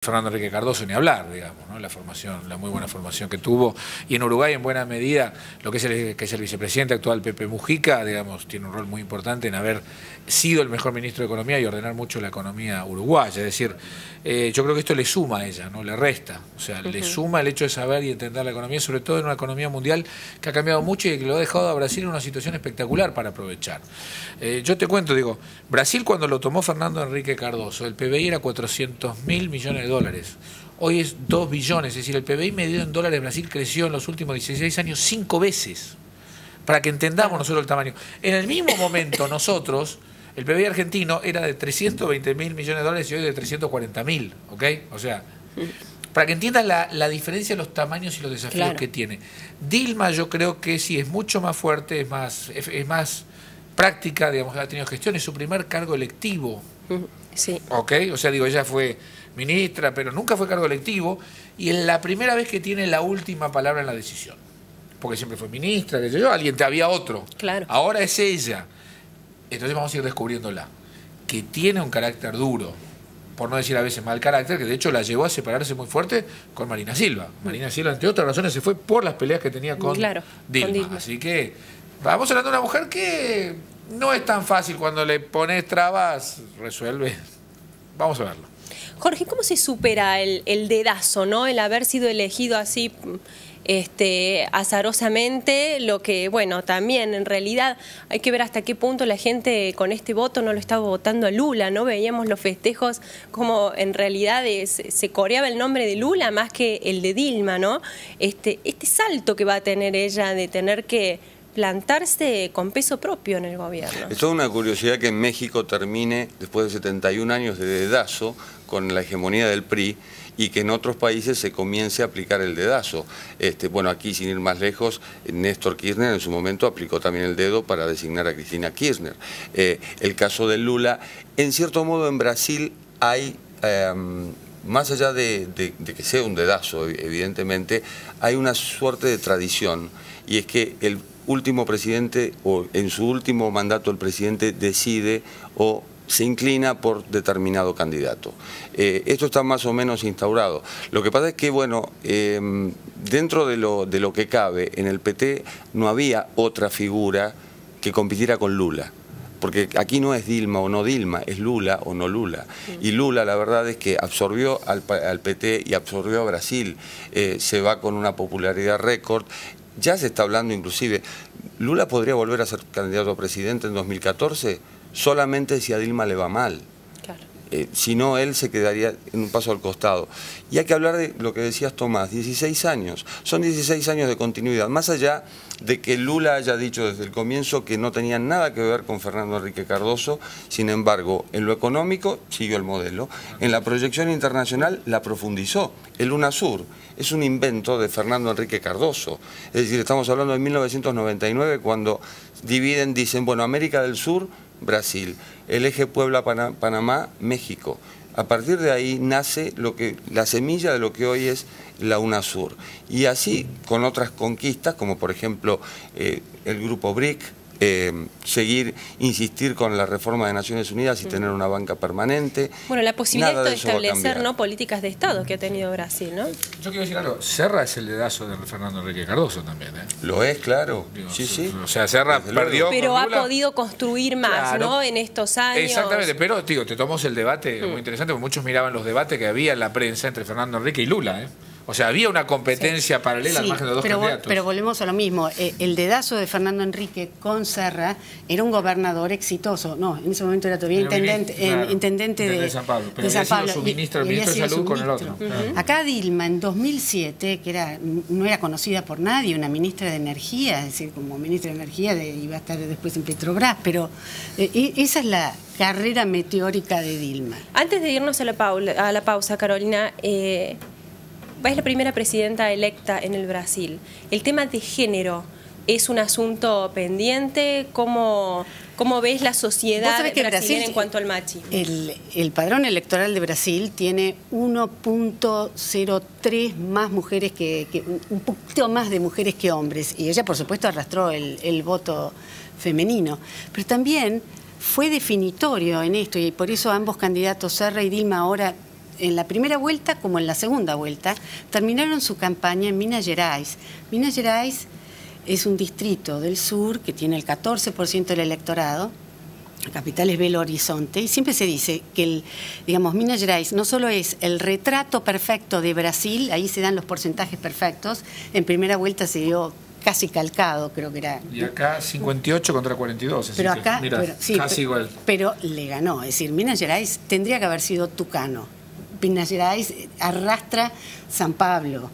Fernando Enrique Cardoso ni hablar, digamos, ¿no? La formación, la muy buena formación que tuvo, y en Uruguay en buena medida lo que es el vicepresidente actual Pepe Mujica, digamos, tiene un rol muy importante en haber sido el mejor ministro de Economía y ordenar mucho la economía uruguaya. Es decir, yo creo que esto le suma a ella, no le resta, o sea, le suma el hecho de saber y entender la economía, sobre todo en una economía mundial que ha cambiado mucho y que lo ha dejado a Brasil en una situación espectacular para aprovechar. Yo te cuento, digo, Brasil cuando lo tomó Fernando Enrique Cardoso, el PBI era 400.000 millones de dólares. Hoy es 2 billones, es decir, el PBI medido en dólares Brasil creció en los últimos 16 años 5 veces, para que entendamos nosotros el tamaño. En el mismo momento nosotros, el PBI argentino era de 320.000 millones de dólares y hoy de 340.000, ¿ok? O sea, para que entiendan la diferencia de los tamaños y los desafíos que tiene. Dilma yo creo que sí, es mucho más fuerte, es más práctica, digamos, ha tenido gestión, es su primer cargo electivo. Sí. ¿Ok? O sea, digo, ella fue ministra, pero nunca fue cargo electivo, y es la primera vez que tiene la última palabra en la decisión. Porque siempre fue ministra, que yo, había otro. Claro. Ahora es ella. Entonces vamos a ir descubriéndola. Que tiene un carácter duro, por no decir a veces mal carácter, que de hecho la llevó a separarse muy fuerte con Marina Silva. Marina Silva, entre otras razones, se fue por las peleas que tenía con Dilma. Así que vamos hablando de una mujer que no es tan fácil cuando le pones trabas, resuelve. Vamos a verlo. Jorge, ¿cómo se supera el dedazo, ¿no? El haber sido elegido así azarosamente, lo que, bueno, también en realidad hay que ver hasta qué punto la gente con este voto no lo estaba votando a Lula, ¿no? Veíamos los festejos como en realidad se coreaba el nombre de Lula más que el de Dilma, ¿no? Este salto que va a tener ella de tener que plantarse con peso propio en el gobierno. Es toda una curiosidad que en México termine, después de 71 años de dedazo, con la hegemonía del PRI, y que en otros países se comience a aplicar el dedazo. Bueno, aquí sin ir más lejos, Néstor Kirchner en su momento aplicó también el dedo para designar a Cristina Kirchner. El caso de Lula, en cierto modo en Brasil hay, más allá de que sea un dedazo, evidentemente, hay una suerte de tradición, y es que el último presidente, o en su último mandato el presidente decide o se inclina por determinado candidato. Esto está más o menos instaurado. Lo que pasa es que, bueno, dentro de lo que cabe, en el PT no había otra figura que compitiera con Lula. Porque aquí no es Dilma o no Dilma, es Lula o no Lula. Y Lula, la verdad es que absorbió al PT y absorbió a Brasil. Se va con una popularidad récord. Ya se está hablando inclusive, Lula podría volver a ser candidato a presidente en 2014 solamente si a Dilma le va mal. Claro. Si no, él se quedaría en un paso al costado. Y hay que hablar de lo que decías, Tomás, 16 años. Son 16 años de continuidad. Más allá de que Lula haya dicho desde el comienzo que no tenía nada que ver con Fernando Enrique Cardoso, sin embargo, en lo económico siguió el modelo. En la proyección internacional la profundizó. El UNASUR es un invento de Fernando Enrique Cardoso. Es decir, estamos hablando de 1999, cuando dicen, bueno, América del Sur, Brasil, el eje Puebla-Panamá, México. A partir de ahí nace la semilla de lo que hoy es la UNASUR. Y así con otras conquistas, como por ejemplo el grupo BRIC, insistir con la reforma de Naciones Unidas y tener una banca permanente. Bueno, la posibilidad de establecer, ¿no?, políticas de Estado que ha tenido Brasil, ¿no? Yo quiero decir algo, Serra es el dedazo de Fernando Enrique Cardoso también, ¿eh? Lo es, claro. Digo, sí. O sea, Serra perdió. Pero ha podido construir más, ¿no?, en estos años. Exactamente, pero digo, te tomamos el debate muy interesante, porque muchos miraban los debates que había en la prensa entre Fernando Enrique y Lula, ¿eh? O sea, había una competencia paralela al margen de dos candidatos. Pero volvemos a lo mismo. El dedazo de Fernando Enrique con Serra era un gobernador exitoso. No, en ese momento era todavía intendente de San Pablo. Pero había sido su ministro de Salud con el otro. Acá Dilma, en 2007, que no era conocida por nadie, una ministra de Energía, es decir, como ministra de Energía iba a estar después en Petrobras, pero esa es la carrera meteórica de Dilma. Antes de irnos a la pausa, Carolina, es la primera presidenta electa en el Brasil. ¿El tema de género es un asunto pendiente? ¿Cómo ves la sociedad brasileña en cuanto al machismo? El padrón electoral de Brasil tiene 1.03 más mujeres un poquito más de mujeres que hombres. Y ella, por supuesto, arrastró el voto femenino. Pero también fue definitorio en esto, y por eso ambos candidatos, Serra y Dilma, ahora en la primera vuelta como en la segunda vuelta, terminaron su campaña en Minas Gerais. Minas Gerais es un distrito del sur que tiene el 14% del electorado. La capital es Belo Horizonte, y siempre se dice que Minas Gerais no solo es el retrato perfecto de Brasil, ahí se dan los porcentajes perfectos, en primera vuelta se dio casi calcado, creo que era. Y acá 58 contra 42, pero acá, casi igual. Pero le ganó, es decir, Minas Gerais tendría que haber sido tucano. Minas Gerais arrastra San Pablo,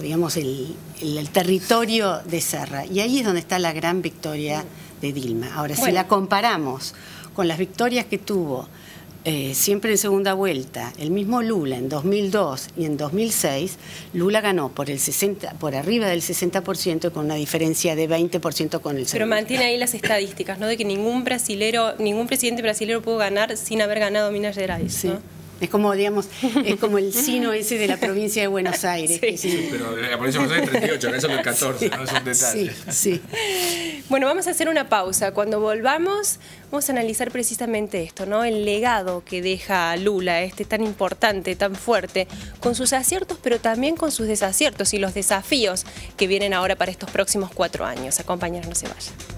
digamos el territorio de Serra, y ahí es donde está la gran victoria de Dilma. Ahora, si la comparamos con las victorias que tuvo siempre en segunda vuelta, el mismo Lula en 2002 y en 2006, Lula ganó por arriba del 60% con una diferencia de 20% con el segundo. Pero mantiene ahí las estadísticas, ¿no? De que ningún presidente brasilero pudo ganar sin haber ganado Minas Gerais, sí. ¿no? Es como, digamos, es como el sino ese de la provincia de Buenos Aires. Sí. Sí, pero la provincia de Buenos Aires es 38, acá son el 14, ¿no? Es un detalle. Sí. Bueno, vamos a hacer una pausa. Cuando volvamos, vamos a analizar precisamente esto, ¿no? El legado que deja Lula, tan importante, tan fuerte, con sus aciertos, pero también con sus desaciertos y los desafíos que vienen ahora para estos próximos 4 años. Acompáñanos, no se vayan.